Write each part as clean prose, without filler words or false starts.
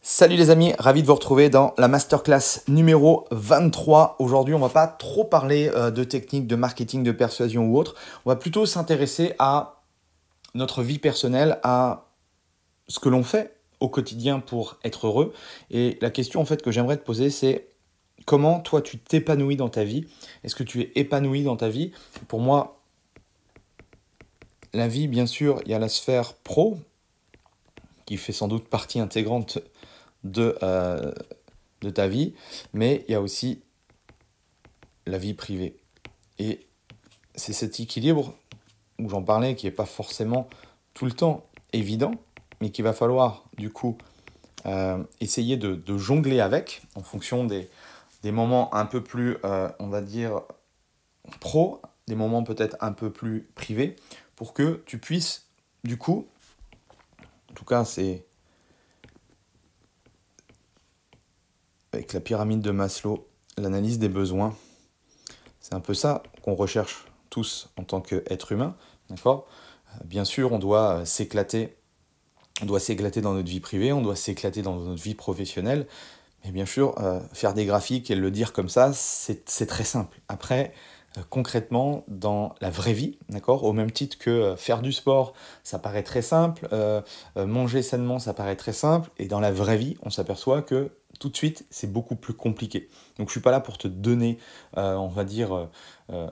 Salut les amis, ravi de vous retrouver dans la masterclass numéro 23. Aujourd'hui, on va pas trop parler de techniques de marketing, de persuasion ou autre. On va plutôt s'intéresser à notre vie personnelle, à ce que l'on fait au quotidien pour être heureux. Et la question en fait que j'aimerais te poser, c'est comment toi tu t'épanouis dans ta vie? Est-ce que tu es épanoui dans ta vie? Pour moi, la vie, bien sûr, il y a la sphère pro qui fait sans doute partie intégrante de, euh, de ta vie, mais il y a aussi la vie privée. Et c'est cet équilibre où j'en parlais qui n'est pas forcément tout le temps évident, mais qu'il va falloir du coup essayer de jongler avec en fonction des moments un peu plus, on va dire, pro, des moments peut-être un peu plus privés, pour que tu puisses du coup, en tout cas c'est avec la pyramide de Maslow, l'analyse des besoins. C'est un peu ça qu'on recherche tous en tant qu'être humain, d'accord? Bien sûr, on doit s'éclater dans notre vie privée, on doit s'éclater dans notre vie professionnelle, mais bien sûr, faire des graphiques et le dire comme ça, c'est très simple. Après, concrètement, dans la vraie vie, d'accord? Au même titre que faire du sport, ça paraît très simple, manger sainement, ça paraît très simple, et dans la vraie vie, on s'aperçoit que tout de suite, c'est beaucoup plus compliqué. Donc je suis pas là pour te donner, on va dire, euh,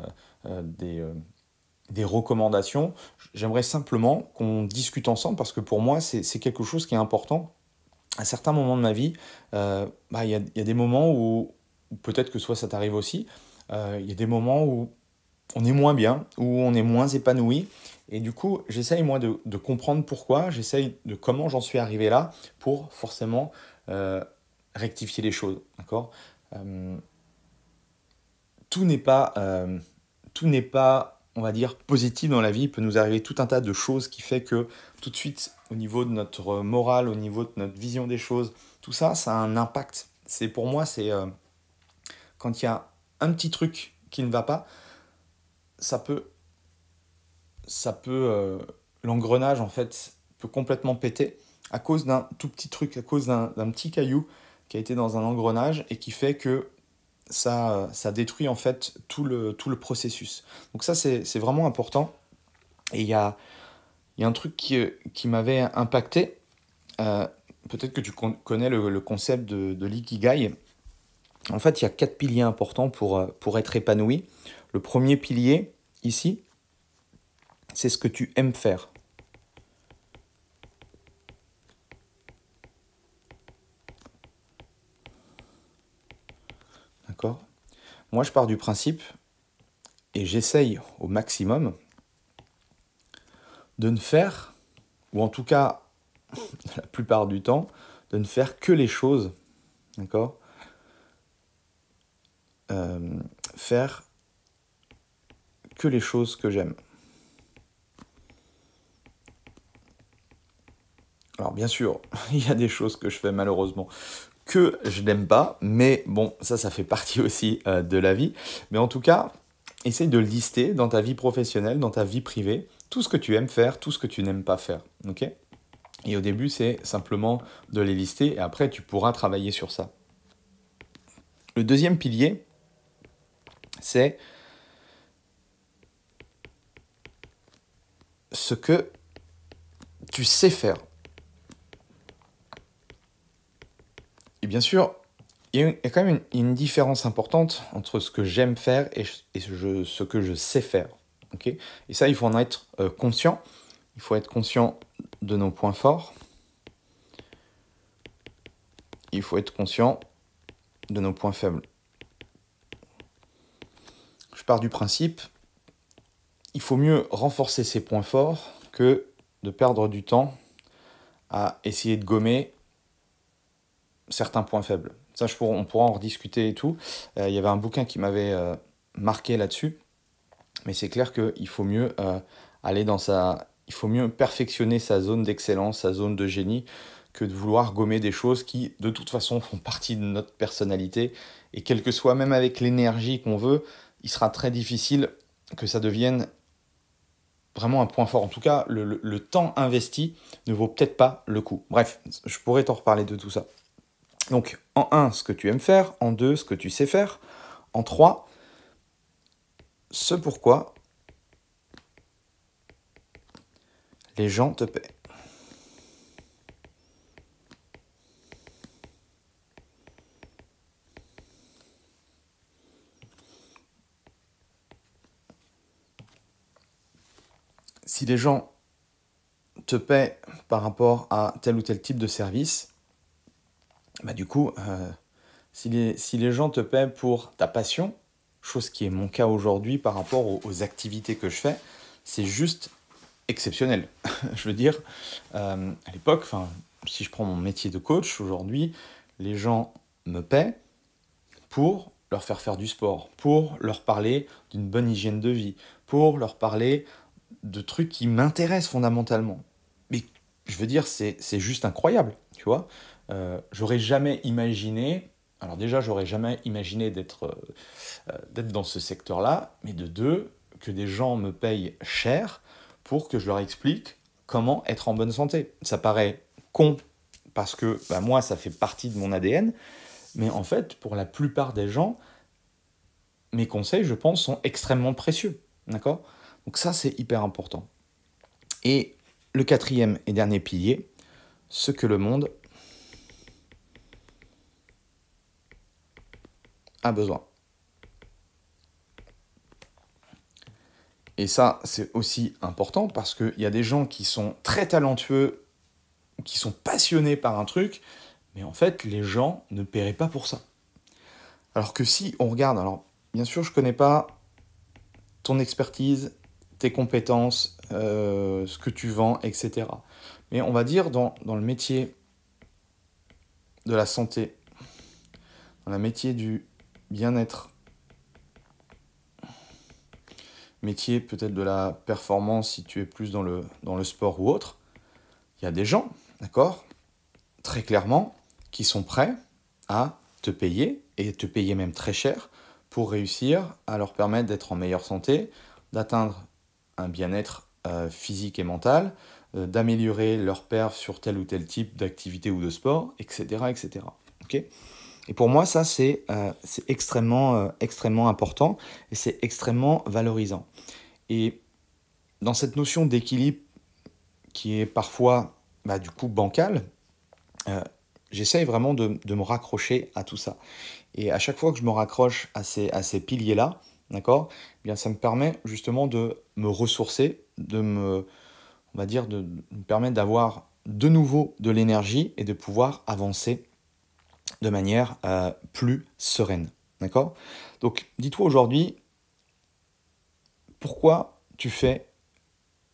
des recommandations. J'aimerais simplement qu'on discute ensemble parce que pour moi, c'est quelque chose qui est important. À certains moments de ma vie, y a des moments où peut-être que soit ça t'arrive aussi, il y a des moments où on est moins bien, où on est moins épanoui. Et du coup, j'essaye moi de comprendre pourquoi, j'essaye de comment j'en suis arrivé là pour forcément euh, rectifier les choses. D'accord. Euh, tout n'est pas, tout n'est pas, on va dire, positif dans la vie. Il peut nous arriver tout un tas de choses qui fait que tout de suite, au niveau de notre morale, au niveau de notre vision des choses, tout ça, ça a un impact. C'est pour moi, c'est quand il y a un petit truc qui ne va pas, ça peut, l'engrenage en fait peut complètement péter à cause d'un tout petit truc, à cause d'un petit caillou qui a été dans un engrenage et qui fait que ça détruit en fait tout le processus. Donc ça, c'est vraiment important. Et il y a un truc qui m'avait impacté. Euh, Peut-être que tu connais le concept de l'ikigai. En fait, il y a 4 piliers importants pour être épanoui. Le premier pilier, ici, c'est ce que tu aimes faire. D'accord? Moi, je pars du principe, et j'essaye au maximum, de ne faire, ou en tout cas la plupart du temps, de ne faire que les choses, d'accord, euh, faire que les choses que j'aime. Alors bien sûr, il y a des choses que je fais malheureusement que je n'aime pas, mais bon, ça fait partie aussi de la vie. Mais en tout cas, essaye de lister dans ta vie professionnelle, dans ta vie privée, tout ce que tu aimes faire, tout ce que tu n'aimes pas faire, ok? Et au début, c'est simplement de les lister, et après, tu pourras travailler sur ça. Le deuxième pilier, c'est ce que tu sais faire. Et bien sûr, il y a quand même une différence importante entre ce que j'aime faire et ce que je sais faire. Ok. Et ça, il faut en être conscient. Il faut être conscient de nos points forts. Il faut être conscient de nos points faibles. Je pars du principe, il faut mieux renforcer ses points forts que de perdre du temps à essayer de gommer certains points faibles. Ça, on pourra en rediscuter et tout. Il y avait un bouquin qui m'avait marqué là-dessus. Mais c'est clair qu'il faut mieux aller dans il faut mieux perfectionner sa zone d'excellence, sa zone de génie, que de vouloir gommer des choses qui, de toute façon, font partie de notre personnalité. Et quel que soit, même avec l'énergie qu'on veut, il sera très difficile que ça devienne vraiment un point fort. En tout cas, le temps investi ne vaut peut-être pas le coup. Bref, je pourrais t'en reparler de tout ça. Donc, en 1, ce que tu aimes faire. En 2, ce que tu sais faire. En 3, ce pourquoi les gens te paient. Si les gens te paient par rapport à tel ou tel type de service, bah du coup, si les gens te paient pour ta passion, chose qui est mon cas aujourd'hui par rapport aux activités que je fais, c'est juste exceptionnel. Je veux dire, à l'époque, si je prends mon métier de coach aujourd'hui, les gens me paient pour leur faire du sport, pour leur parler d'une bonne hygiène de vie, pour leur parler de trucs qui m'intéressent fondamentalement. Mais je veux dire, c'est juste incroyable, tu vois. J'aurais jamais imaginé, alors déjà, j'aurais jamais imaginé d'être dans ce secteur-là, mais de deux, que des gens me payent cher pour que je leur explique comment être en bonne santé. Ça paraît con parce que bah, moi, ça fait partie de mon ADN, mais en fait, pour la plupart des gens, mes conseils, je pense, sont extrêmement précieux. D'accord? Donc ça, c'est hyper important. Et le quatrième et dernier pilier, ce que le monde a besoin. Et ça, c'est aussi important parce qu'il y a des gens qui sont très talentueux, qui sont passionnés par un truc, mais en fait, les gens ne paieraient pas pour ça. Alors que si on regarde, alors bien sûr, je ne connais pas ton expertise, tes compétences, ce que tu vends, etc. Mais on va dire dans le métier de la santé, dans le métier du bien-être, métier peut-être de la performance si tu es plus dans le sport ou autre, il y a des gens, d'accord, très clairement, qui sont prêts à te payer, et te payer même très cher, pour réussir à leur permettre d'être en meilleure santé, d'atteindre un bien-être physique et mental, d'améliorer leur perf sur tel ou tel type d'activité ou de sport, etc. etc. Okay, et pour moi, ça, c'est extrêmement important et c'est extrêmement valorisant. Et dans cette notion d'équilibre qui est parfois, bah, du coup, bancale, euh, j'essaye vraiment de me raccrocher à tout ça. Et à chaque fois que je me raccroche à ces piliers-là, d'accord, eh bien, ça me permet justement de me ressourcer, on va dire, de me permettre d'avoir de nouveau de l'énergie et de pouvoir avancer de manière plus sereine. D'accord? Donc, dis-toi aujourd'hui, pourquoi tu fais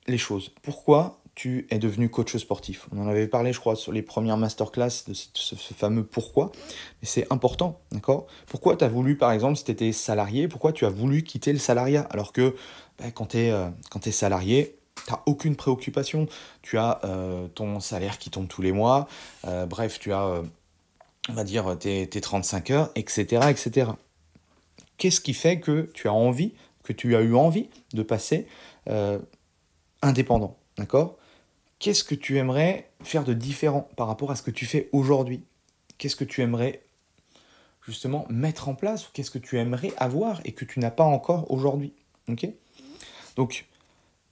les choses? Pourquoi tu es devenu coach sportif? On en avait parlé, je crois, sur les premières masterclass de ce fameux pourquoi. Mais c'est important, d'accord? Pourquoi tu as voulu, par exemple, si tu étais salarié, pourquoi tu as voulu quitter le salariat? Alors que bah, quand tu es salarié, tu n'as aucune préoccupation. Tu as ton salaire qui tombe tous les mois. Bref, tu as, on va dire, tes 35 heures, etc., etc. Qu'est-ce qui fait que tu as eu envie de passer euh, indépendant, d'accord? Qu'est-ce que tu aimerais faire de différent par rapport à ce que tu fais aujourd'hui? Qu'est-ce que tu aimerais justement mettre en place ou qu'est-ce que tu aimerais avoir et que tu n'as pas encore aujourd'hui? Ok. Donc,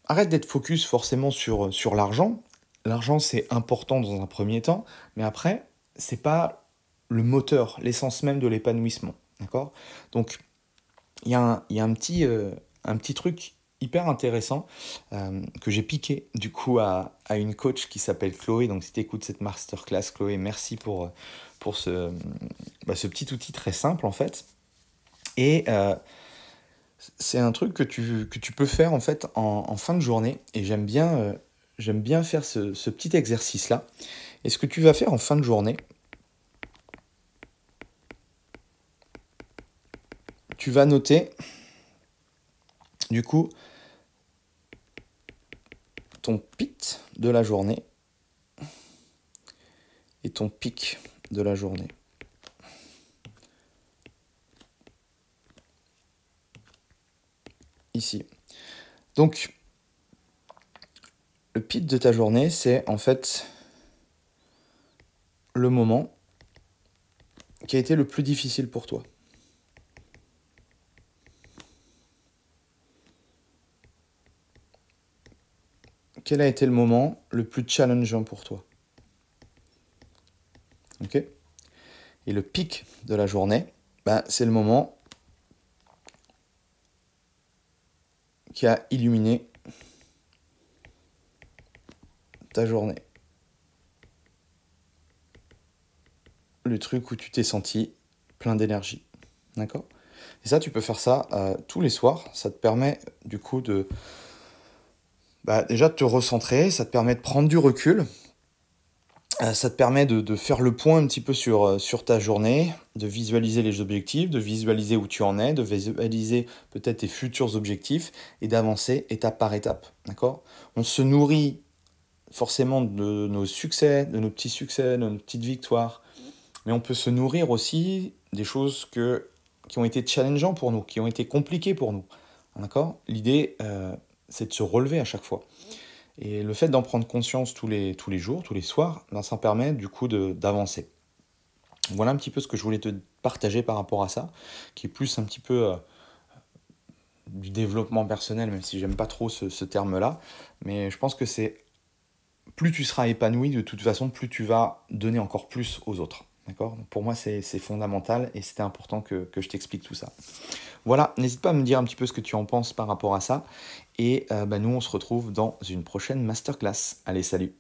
arrête d'être focus forcément sur l'argent. L'argent, c'est important dans un premier temps, mais après, c'est pas le moteur, l'essence même de l'épanouissement. D'accord? Donc, il y a un petit truc hyper intéressant que j'ai piqué du coup à une coach qui s'appelle Chloé. Donc si tu écoutes cette masterclass, Chloé, merci pour ce petit outil très simple en fait. Et c'est un truc que tu peux faire en fait en fin de journée. Et j'aime bien faire ce petit exercice-là. Et ce que tu vas faire en fin de journée, tu vas noter du coup ton pit de la journée et ton pic de la journée. Ici. Donc, le pic de ta journée, c'est en fait le moment qui a été le plus difficile pour toi. Quel a été le moment le plus challengeant pour toi? Ok? Et le pic de la journée, c'est le moment qui a illuminé ta journée. Le truc où tu t'es senti plein d'énergie. D'accord? Et ça, tu peux faire ça tous les soirs. Ça te permet du coup de déjà de te recentrer, ça te permet de prendre du recul. Ça te permet de faire le point un petit peu sur ta journée, de visualiser les objectifs, de visualiser où tu en es, de visualiser peut-être tes futurs objectifs et d'avancer étape par étape. D'accord? On se nourrit forcément de nos succès, de nos petits succès, de nos petites victoires, mais on peut se nourrir aussi des choses qui ont été challengeantes pour nous, qui ont été compliquées pour nous. D'accord? L'idée, c'est de se relever à chaque fois. Et le fait d'en prendre conscience tous les jours, tous les soirs, ça permet du coup d'avancer. Voilà un petit peu ce que je voulais te partager par rapport à ça, qui est plus un petit peu du développement personnel, même si j'aime pas trop ce terme-là. Mais je pense que c'est plus tu seras épanoui, de toute façon, plus tu vas donner encore plus aux autres. D'accord? Donc pour moi, c'est fondamental et c'était important que je t'explique tout ça. Voilà, n'hésite pas à me dire un petit peu ce que tu en penses par rapport à ça. Et nous, on se retrouve dans une prochaine masterclass. Allez, salut!